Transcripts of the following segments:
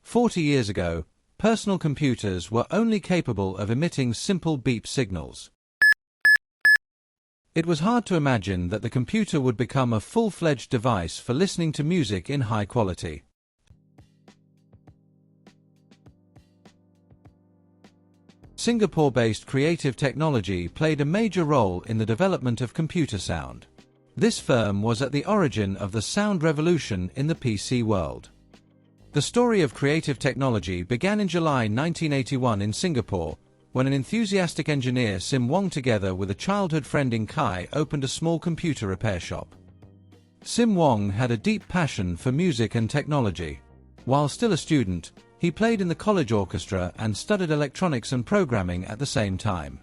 40 years ago, personal computers were only capable of emitting simple beep signals. It was hard to imagine that the computer would become a full-fledged device for listening to music in high quality. Singapore-based Creative Technology played a major role in the development of computer sound. This firm was at the origin of the sound revolution in the PC world. The story of Creative Technology began in July 1981 in Singapore, when an enthusiastic engineer Sim Wong together with a childhood friend in Kai opened a small computer repair shop. Sim Wong had a deep passion for music and technology. While still a student, he played in the college orchestra and studied electronics and programming at the same time.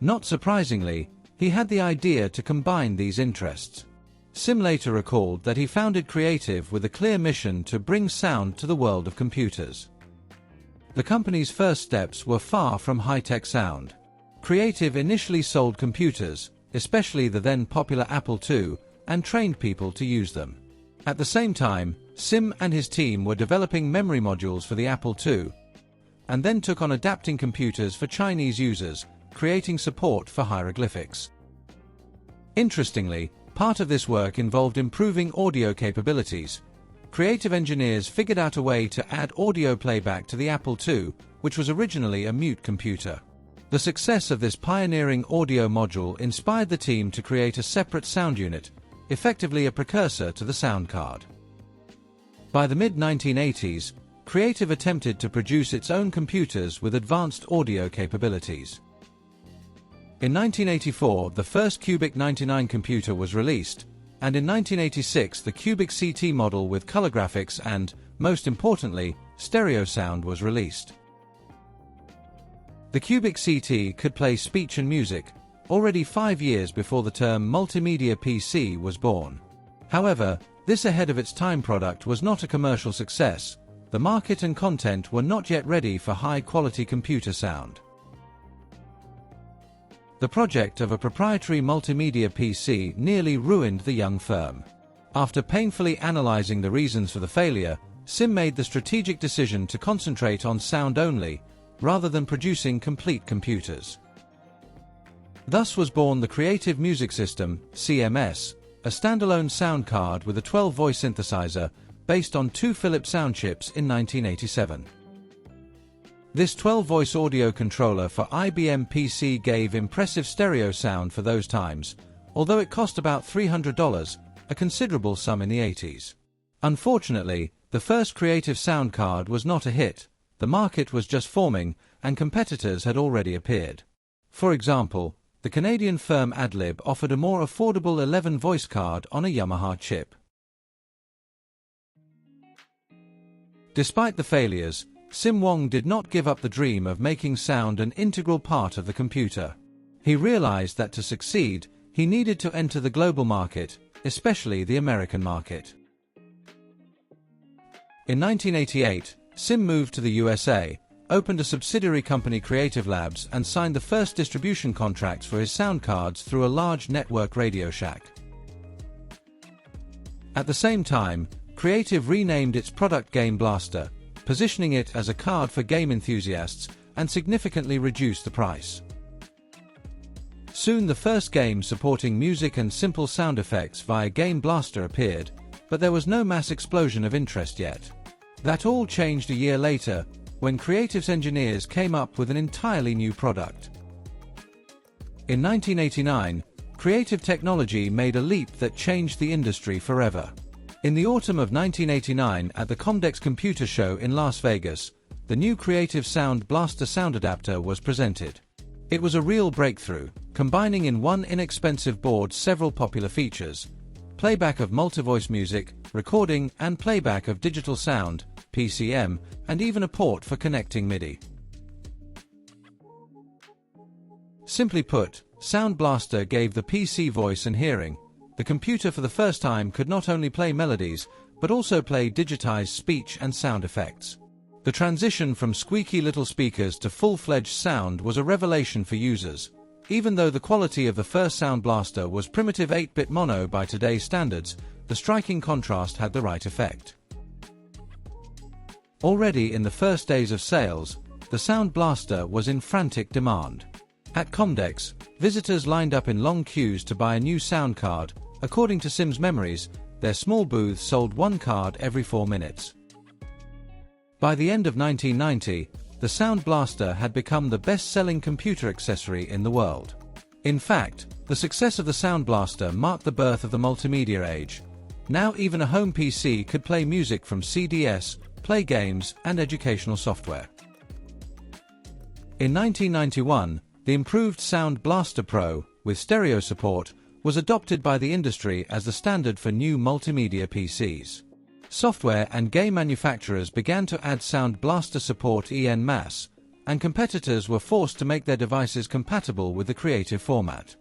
Not surprisingly, he had the idea to combine these interests. Sim later recalled that he founded Creative with a clear mission to bring sound to the world of computers. The company's first steps were far from high-tech sound. Creative initially sold computers, especially the then popular Apple II, and trained people to use them. At the same time, Sim and his team were developing memory modules for the Apple II, and then took on adapting computers for Chinese users, creating support for hieroglyphics. Interestingly, part of this work involved improving audio capabilities. Creative engineers figured out a way to add audio playback to the Apple II, which was originally a mute computer. The success of this pioneering audio module inspired the team to create a separate sound unit, effectively a precursor to the sound card. By the mid-1980s, Creative attempted to produce its own computers with advanced audio capabilities. In 1984, the first Cubic 99 computer was released, and in 1986 the Cubic CT model with color graphics and, most importantly, stereo sound was released. The Cubic CT could play speech and music, already 5 years before the term multimedia PC was born. However, this ahead-of-its-time product was not a commercial success. The market and content were not yet ready for high-quality computer sound. The project of a proprietary multimedia PC nearly ruined the young firm. After painfully analyzing the reasons for the failure, Sim made the strategic decision to concentrate on sound only, rather than producing complete computers. Thus was born the Creative Music System, CMS, a standalone sound card with a 12-voice synthesizer, based on 2 Philips sound chips in 1987. This 12-voice audio controller for IBM PC gave impressive stereo sound for those times, although it cost about $300, a considerable sum in the 80s. Unfortunately, the first Creative sound card was not a hit. The market was just forming, and competitors had already appeared. For example, the Canadian firm Adlib offered a more affordable 11-voice card on a Yamaha chip. Despite the failures, Sim Wong did not give up the dream of making sound an integral part of the computer. He realized that to succeed, he needed to enter the global market, especially the American market. In 1988, Sim moved to the USA, opened a subsidiary company Creative Labs, and signed the first distribution contracts for his sound cards through a large network Radio Shack. At the same time, Creative renamed its product Game Blaster, positioning it as a card for game enthusiasts, and significantly reduced the price. Soon the first game supporting music and simple sound effects via Game Blaster appeared, but there was no mass explosion of interest yet. That all changed a year later, when Creative's engineers came up with an entirely new product. In 1989, Creative Technology made a leap that changed the industry forever. In the autumn of 1989 at the Comdex Computer Show in Las Vegas, the new Creative Sound Blaster sound adapter was presented. It was a real breakthrough, combining in one inexpensive board several popular features: playback of multi-voice music, recording and playback of digital sound, PCM, and even a port for connecting MIDI. Simply put, Sound Blaster gave the PC voice and hearing. The computer for the first time could not only play melodies, but also play digitized speech and sound effects. The transition from squeaky little speakers to full-fledged sound was a revelation for users. Even though the quality of the first Sound Blaster was primitive 8-bit mono by today's standards, the striking contrast had the right effect. Already in the first days of sales, the Sound Blaster was in frantic demand. At Comdex, visitors lined up in long queues to buy a new sound card. According to Sims Memories, their small booths sold one card every 4 minutes. By the end of 1990, the Sound Blaster had become the best-selling computer accessory in the world. In fact, the success of the Sound Blaster marked the birth of the multimedia age. Now even a home PC could play music from CDs, play games, and educational software. In 1991, the improved Sound Blaster Pro, with stereo support, was adopted by the industry as the standard for new multimedia PCs. Software and game manufacturers began to add Sound Blaster support en masse, and competitors were forced to make their devices compatible with the creative format.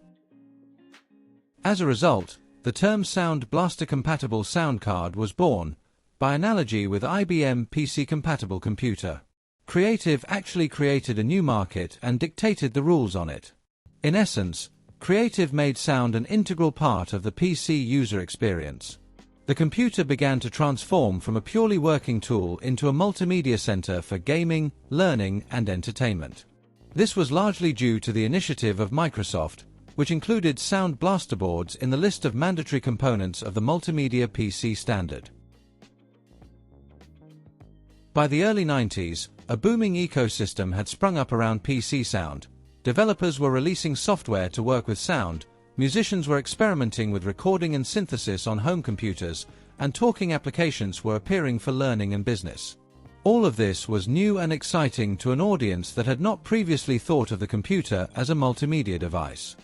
As a result, the term Sound Blaster Compatible Sound Card was born, by analogy with IBM PC Compatible Computer. Creative actually created a new market and dictated the rules on it. In essence, Creative made sound an integral part of the PC user experience. The computer began to transform from a purely working tool into a multimedia center for gaming, learning, and entertainment. This was largely due to the initiative of Microsoft, which included Sound Blaster boards in the list of mandatory components of the multimedia PC standard. By the early 90s, a booming ecosystem had sprung up around PC sound. Developers were releasing software to work with sound, musicians were experimenting with recording and synthesis on home computers, and talking applications were appearing for learning and business. All of this was new and exciting to an audience that had not previously thought of the computer as a multimedia device.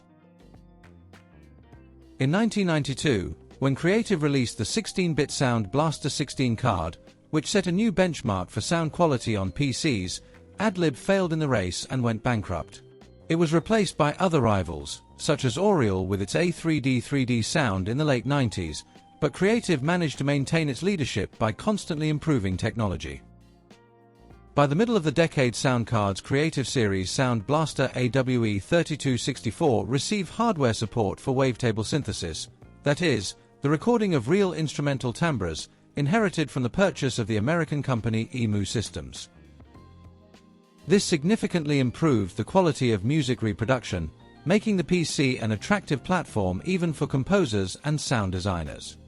In 1992, when Creative released the 16-bit Sound Blaster 16 card, which set a new benchmark for sound quality on PCs, Adlib failed in the race and went bankrupt. It was replaced by other rivals, such as Oriole with its A3D 3D sound in the late 90s, but Creative managed to maintain its leadership by constantly improving technology. By the middle of the decade, sound cards Creative Series Sound Blaster AWE3264 receive hardware support for wavetable synthesis, that is, the recording of real instrumental timbres, inherited from the purchase of the American company EMU Systems. This significantly improved the quality of music reproduction, making the PC an attractive platform even for composers and sound designers.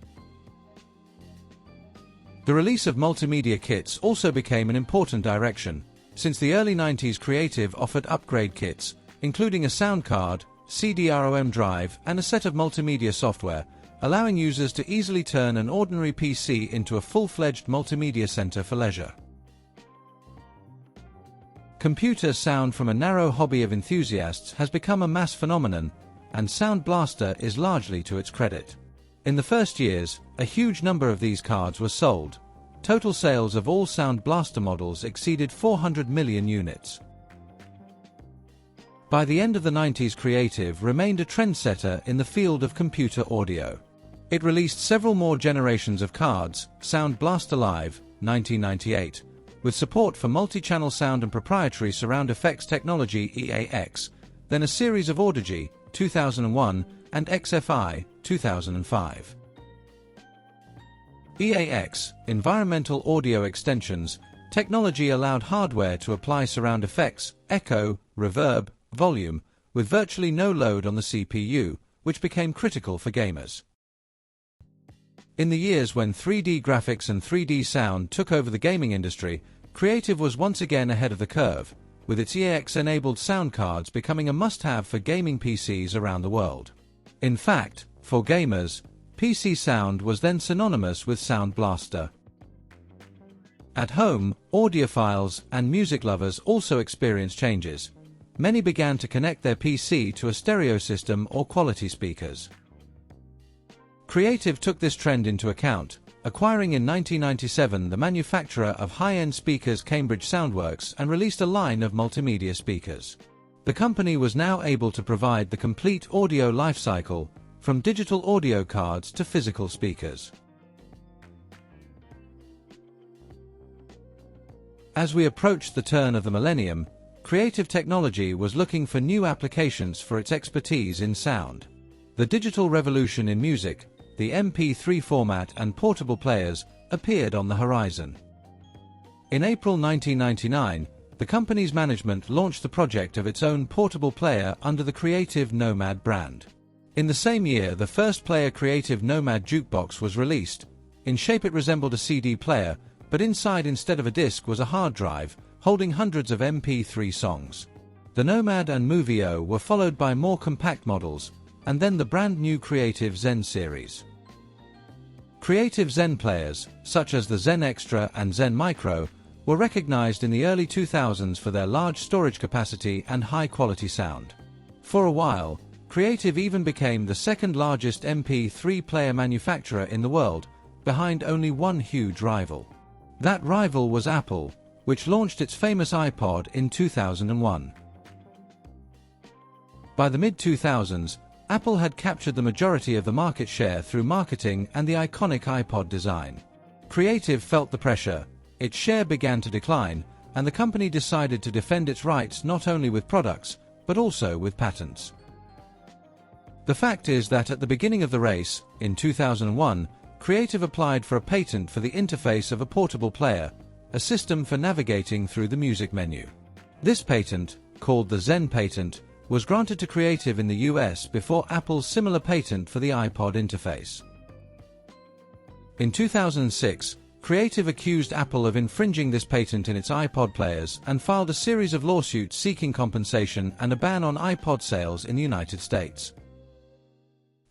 The release of multimedia kits also became an important direction. Since the early 90s, Creative offered upgrade kits, including a sound card, CD-ROM drive, and a set of multimedia software, allowing users to easily turn an ordinary PC into a full-fledged multimedia center for leisure. Computer sound from a narrow hobby of enthusiasts has become a mass phenomenon, and Sound Blaster is largely to its credit. In the first years, a huge number of these cards were sold. Total sales of all Sound Blaster models exceeded 400 million units. By the end of the 90s, Creative remained a trendsetter in the field of computer audio. It released several more generations of cards: Sound Blaster Live, 1998, with support for multi-channel sound and proprietary surround effects technology EAX, then a series of Audigy, 2001, and XFI, 2005. EAX, Environmental Audio Extensions, technology allowed hardware to apply surround effects, echo, reverb, volume, with virtually no load on the CPU, which became critical for gamers. In the years when 3D graphics and 3D sound took over the gaming industry, Creative was once again ahead of the curve, with its EAX-enabled sound cards becoming a must-have for gaming PCs around the world. In fact, for gamers, PC sound was then synonymous with Sound Blaster. At home, audiophiles and music lovers also experienced changes. Many began to connect their PC to a stereo system or quality speakers. Creative took this trend into account, acquiring in 1997 the manufacturer of high-end speakers Cambridge Soundworks and released a line of multimedia speakers. The company was now able to provide the complete audio lifecycle, from digital audio cards to physical speakers. As we approached the turn of the millennium, Creative Technology was looking for new applications for its expertise in sound. The digital revolution in music, the MP3 format and portable players, appeared on the horizon. In April 1999, the company's management launched the project of its own portable player under the Creative Nomad brand. In the same year, the first player Creative Nomad jukebox was released. In shape it resembled a CD player, but inside instead of a disc was a hard drive, holding hundreds of MP3 songs. The Nomad and Movio were followed by more compact models, and then the brand new Creative Zen series. Creative Zen players, such as the Zen Extra and Zen Micro, were recognized in the early 2000s for their large storage capacity and high-quality sound. For a while, Creative even became the second largest MP3 player manufacturer in the world, behind only one huge rival. That rival was Apple, which launched its famous iPod in 2001. By the mid-2000s, Apple had captured the majority of the market share through marketing and the iconic iPod design. Creative felt the pressure, its share began to decline, and the company decided to defend its rights not only with products, but also with patents. The fact is that at the beginning of the race, in 2001, Creative applied for a patent for the interface of a portable player, a system for navigating through the music menu. This patent, called the Zen patent, was granted to Creative in the US before Apple's similar patent for the iPod interface. In 2006, Creative accused Apple of infringing this patent in its iPod players and filed a series of lawsuits seeking compensation and a ban on iPod sales in the United States.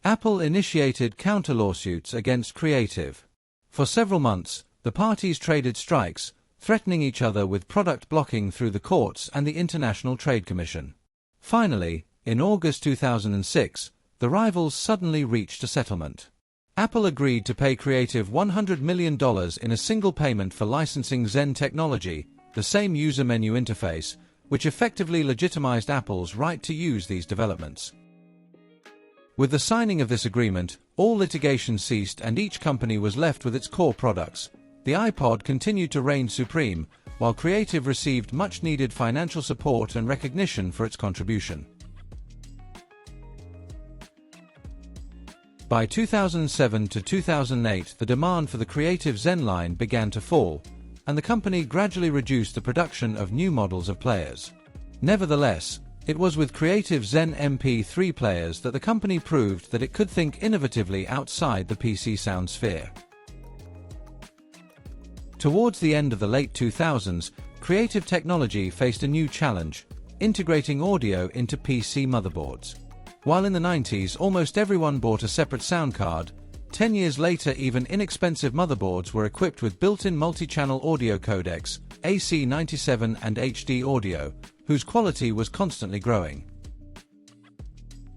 Apple initiated counter-lawsuits against Creative. For several months, the parties traded strikes, threatening each other with product blocking through the courts and the International Trade Commission. Finally, in August 2006, the rivals suddenly reached a settlement. Apple agreed to pay Creative $100 million in a single payment for licensing Zen technology, the same user menu interface, which effectively legitimized Apple's right to use these developments. With the signing of this agreement, all litigation ceased and each company was left with its core products. The iPod continued to reign supreme, while Creative received much-needed financial support and recognition for its contribution. By 2007 to 2008, the demand for the Creative Zen line began to fall, and the company gradually reduced the production of new models of players. Nevertheless, it was with Creative Zen MP3 players that the company proved that it could think innovatively outside the PC sound sphere. Towards the end of the late 2000s, Creative technology faced a new challenge: integrating audio into PC motherboards. While in the 90s almost everyone bought a separate sound card, 10 years later even inexpensive motherboards were equipped with built-in multi-channel audio codecs, AC97 and HD audio, whose quality was constantly growing.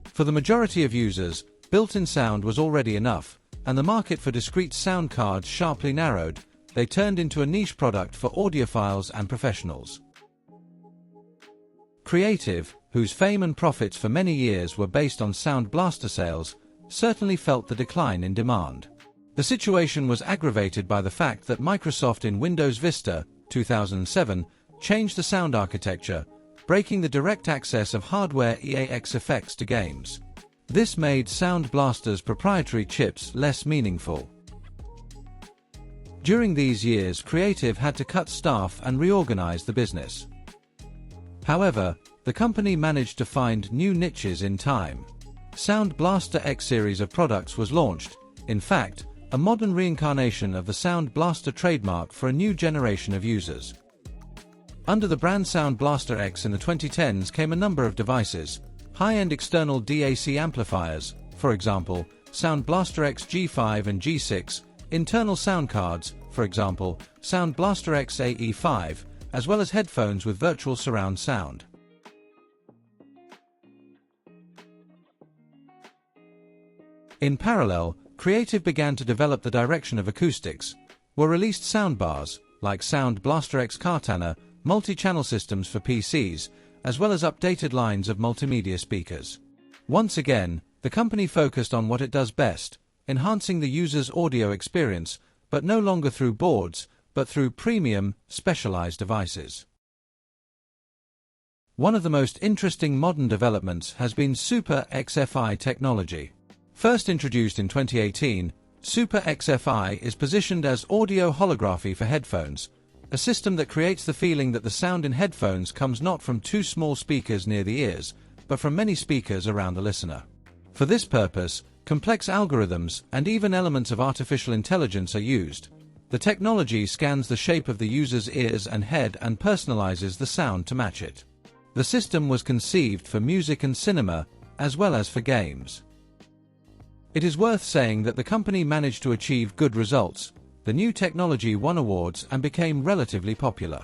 For the majority of users, built-in sound was already enough, and the market for discrete sound cards sharply narrowed. They turned into a niche product for audiophiles and professionals. Creative, whose fame and profits for many years were based on Sound Blaster sales, certainly felt the decline in demand. The situation was aggravated by the fact that Microsoft in Windows Vista 2007 changed the sound architecture, breaking the direct access of hardware EAX effects to games. This made Sound Blaster's proprietary chips less meaningful. During these years, Creative had to cut staff and reorganize the business. However, the company managed to find new niches in time. Sound Blaster X series of products was launched, in fact, a modern reincarnation of the Sound Blaster trademark for a new generation of users. Under the brand Sound Blaster X in the 2010s came a number of devices: high-end external DAC amplifiers, for example, Sound Blaster X G5 and G6, internal sound cards, for example, Sound Blaster X AE5, as well as headphones with virtual surround sound. In parallel, Creative began to develop the direction of acoustics. Were released soundbars, like Sound Blaster X Cartana, multi-channel systems for PCs, as well as updated lines of multimedia speakers. Once again, the company focused on what it does best, enhancing the user's audio experience, but no longer through boards, but through premium, specialized devices. One of the most interesting modern developments has been Super XFI technology. First introduced in 2018, Super XFI is positioned as audio holography for headphones, a system that creates the feeling that the sound in headphones comes not from two small speakers near the ears, but from many speakers around the listener. For this purpose, complex algorithms and even elements of artificial intelligence are used. The technology scans the shape of the user's ears and head and personalizes the sound to match it. The system was conceived for music and cinema, as well as for games. It is worth saying that the company managed to achieve good results. The new technology won awards and became relatively popular.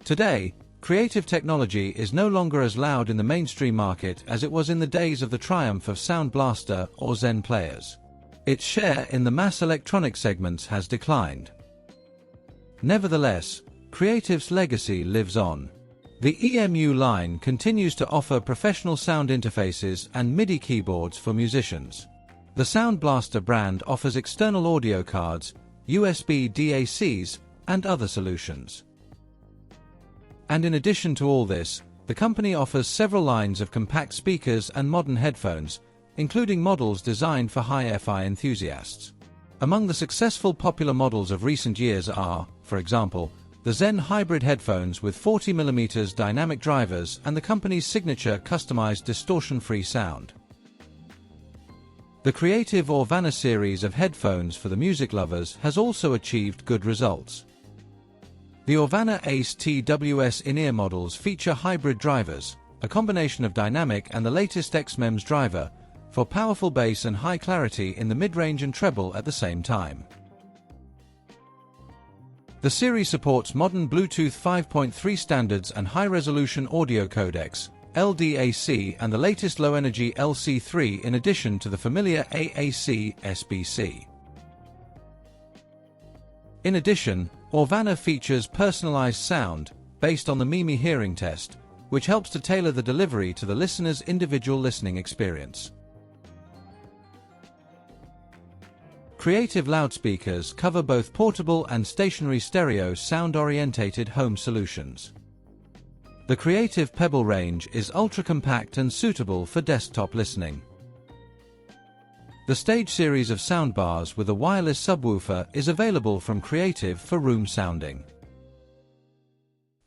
Today, creative technology is no longer as loud in the mainstream market as it was in the days of the triumph of Sound Blaster or Zen players. Its share in the mass electronic segments has declined. Nevertheless, Creative's legacy lives on. The EMU line continues to offer professional sound interfaces and MIDI keyboards for musicians. The Sound Blaster brand offers external audio cards, USB DACs, and other solutions. And in addition to all this, the company offers several lines of compact speakers and modern headphones, including models designed for hi-fi enthusiasts. Among the successful popular models of recent years are, for example, the Zen hybrid headphones with 40mm dynamic drivers and the company's signature customized distortion-free sound. The Creative Orvana series of headphones for the music lovers has also achieved good results. The Orvana Ace TWS in-ear models feature hybrid drivers, a combination of dynamic and the latest XMEMS driver, for powerful bass and high clarity in the mid-range and treble at the same time. The series supports modern Bluetooth 5.3 standards and high-resolution audio codecs, LDAC, and the latest low-energy LC3 in addition to the familiar AAC SBC. In addition, Orvana features personalized sound, based on the Mimi hearing test, which helps to tailor the delivery to the listener's individual listening experience. Creative loudspeakers cover both portable and stationary stereo sound-orientated home solutions. The Creative Pebble range is ultra-compact and suitable for desktop listening. The Stage series of soundbars with a wireless subwoofer is available from Creative for room sounding.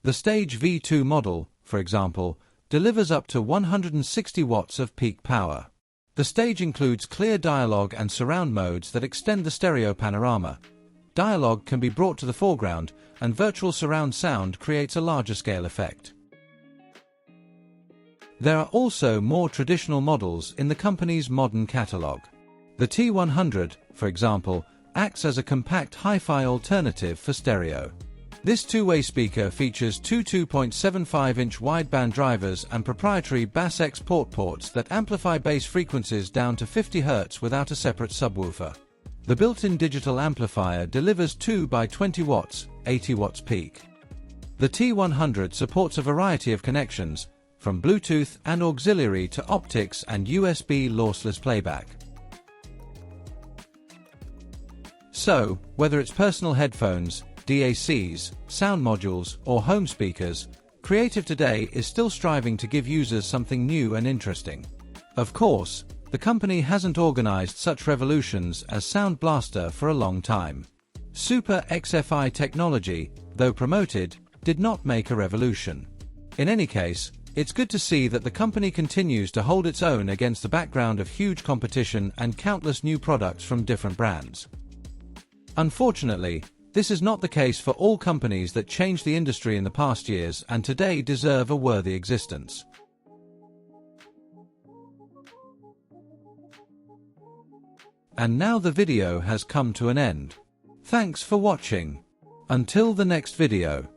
The Stage V2 model, for example, delivers up to 160 watts of peak power. The Stage includes clear dialogue and surround modes that extend the stereo panorama. Dialogue can be brought to the foreground, and virtual surround sound creates a larger scale effect. There are also more traditional models in the company's modern catalog. The T100, for example, acts as a compact hi-fi alternative for stereo. This two-way speaker features two 2.75-inch wideband drivers and proprietary bass export ports that amplify bass frequencies down to 50 Hz without a separate subwoofer. The built-in digital amplifier delivers 2 by 20 watts, 80 watts peak. The T100 supports a variety of connections, from Bluetooth and auxiliary to optics and USB lossless playback. So, whether it's personal headphones, DACs, sound modules, or home speakers, Creative today is still striving to give users something new and interesting. Of course, the company hasn't organized such revolutions as Sound Blaster for a long time. Super XFI technology, though promoted, did not make a revolution. In any case, it's good to see that the company continues to hold its own against the background of huge competition and countless new products from different brands. Unfortunately, this is not the case for all companies that changed the industry in the past years and today deserve a worthy existence. And now the video has come to an end. Thanks for watching. Until the next video.